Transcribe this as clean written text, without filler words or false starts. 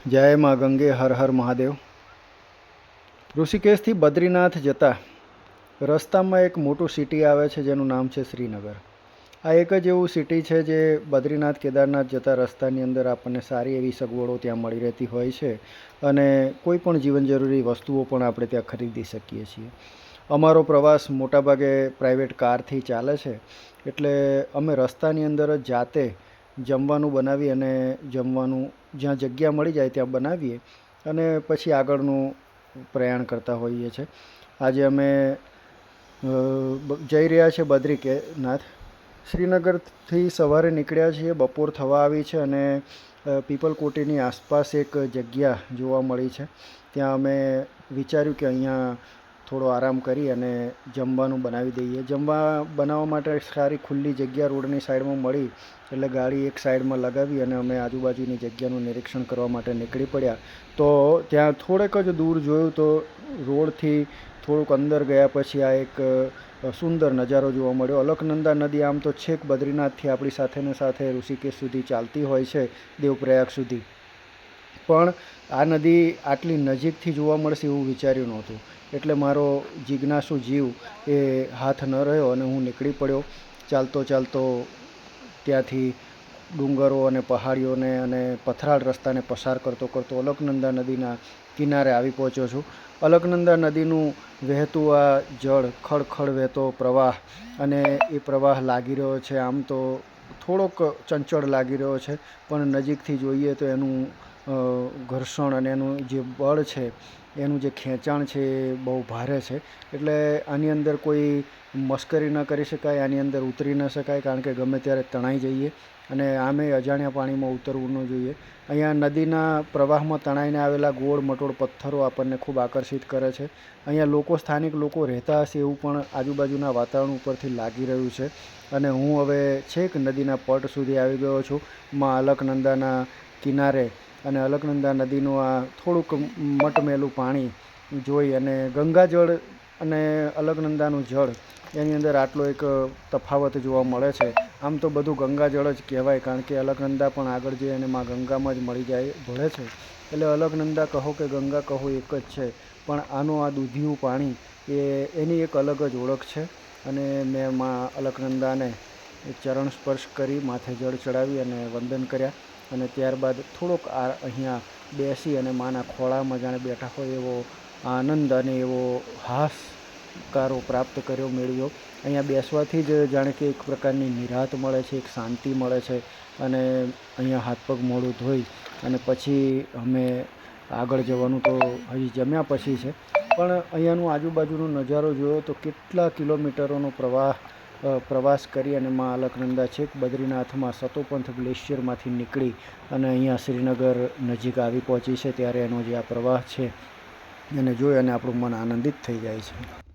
જય માં ગંગે, હર હર મહાદેવ। ઋષિકેશથી બદ્રીનાથ જતા રસ્તામાં એક મોટું સિટી આવે છે જેનું નામ છે શ્રીનગર। આ એક જ એવું સિટી છે જે બદ્રીનાથ કેદારનાથ જતા રસ્તાની અંદર આપણને સારી એવી સગવડો ત્યાં મળી રહેતી હોય છે અને કોઈ પણ જીવન જરૂરી વસ્તુઓ પણ આપણે ત્યાં ખરીદી શકીએ છીએ। અમારો પ્રવાસ મોટાભાગે પ્રાઇવેટ કારથી ચાલે છે, એટલે અમે રસ્તાની અંદર જ જાતે જમવાનું બનાવી અને જમવાનું જ્યાં જગ્યા મળી જાય ત્યાં બનાવીએ અને પછી આગળનું પ્રયાણ કરતા હોઈએ છીએ। આજે અમે જઈ રહ્યા છીએ બદ્રીનાથ। શ્રીનગરથી સવારે નીકળ્યા છીએ, બપોર થવા આવી છે અને પીપલકોટીની આસપાસ એક જગ્યા જોવા મળી છે। ત્યાં અમે વિચાર્યું કે અહીંયા થોડો આરામ કરી અને જમવાનું બનાવી દઈએ। જમવા બનાવવા માટે સારી ખુલ્લી જગ્યા રોડની સાઈડમાં મળી એટલે ગાડી એક સાઈડમાં લગાવી અને અમે આજુબાજુની જગ્યાનું નિરીક્ષણ કરવા માટે નીકળી પડ્યા। તો ત્યાં થોડેક જ દૂર જોયું તો રોડથી થોડુંક અંદર ગયા પછી આ એક સુંદર નજારો જોવા મળ્યો। અલકનંદા નદી આમ તો છેક બદ્રીનાથથી આપણી સાથે ને સાથે ઋષિકેશ સુધી ચાલતી હોય છે, દેવપ્રયાગ સુધી, પણ આ નદી આટલી નજીકથી જોવા મળશે એવું વિચાર્યું નહોતું, એટલે મારો જિજ્ઞાસુ જીવ એ હાથ ન રહ્યો અને હું નીકળી પડ્યો ચાલતો ચાલતો। ત્યાંથી ડુંગરો અને પહાડીઓને અને પથરાળ રસ્તાને પસાર કરતો કરતો અલકનંદા નદીના કિનારે આવી પહોંચ્યો છું। અલકનંદા નદીનું વહેતું આ જળ, ખળખળ વહેતો પ્રવાહ, અને એ પ્રવાહ લાગી રહ્યો છે આમ તો થોડોક ચંચળ લાગી રહ્યો છે, પણ નજીકથી જોઈએ તો એનું ઘર્ષણ અને એનું જે બળ છે, એનું જે ખેંચાણ છે એ બહુ ભારે છે। એટલે આની અંદર કોઈ મશ્કરી ન કરી શકાય, આની અંદર ઉતરી ન શકાય, કારણ કે ગમે ત્યારે તણાઈ જઈએ અને આમે અજાણ્યા પાણીમાં ઉતરવું ન જોઈએ। અહીંયા નદીના પ્રવાહમાં તણાઈને આવેલા ગોળ મટોળ પથ્થરો આપણને ખૂબ આકર્ષિત કરે છે। અહીંયા સ્થાનિક લોકો રહેતા હશે એવું પણ આજુબાજુના વાતાવરણ ઉપરથી લાગી રહ્યું છે અને હું હવે છેક નદીના પટ સુધી આવી ગયો છું, માં અલકનંદાના કિનારે, અને અલકનંદા નદીનું આ થોડુંક મટમેલું પાણી જોઈ અને ગંગાજળ અને અલકનંદાનું જળ એની અંદર આટલો એક તફાવત જોવા મળે છે। આમ તો બધું ગંગાજળ જ કહેવાય, કારણ કે અલકનંદા પણ આગળ જઈએ અને માં ગંગામાં જ મળી જાય ભળે છે, એટલે અલકનંદા કહો કે ગંગા કહો એક જ છે। પણ આનું આ દૂધિયું પાણી એની એક અલગ જ ઓળખ છે અને મેં માં અલકનંદાને ચરણ સ્પર્શ કરી, માથે જળ ચડાવી અને વંદન કર્યા અને ત્યારબાદ થોડોક અહીંયા બેસી અને માના ખોળામાં જાણે બેઠા હોય એવો આનંદ અને એવો હાશકારો પ્રાપ્ત કર્યો, મેળવ્યો। અહીંયા બેસવાથી જ જાણે કે એક પ્રકારની નિરાંત મળે છે, એક શાંતિ મળે છે અને અહીંયા હાથ પગ મોઢું ધોઈ અને પછી અમે આગળ જવાનું તો હજી જમ્યા પછી છે, પણ અહીંયાનું આજુબાજુનો નજારો જોયો તો કેટલા કિલોમીટરોનો પ્રવાસ કરી અને માં અલકનંદા છેક બદ્રીનાથમાં સતોપંથ ગ્લેશિયરમાંથી નીકળી અને અહીંયા શ્રીનગર નજીક આવી પહોંચી છે, ત્યારે એનો જે આ પ્રવાહ છે એને જોઈ અને આપણું મન આનંદિત થઈ જાય છે।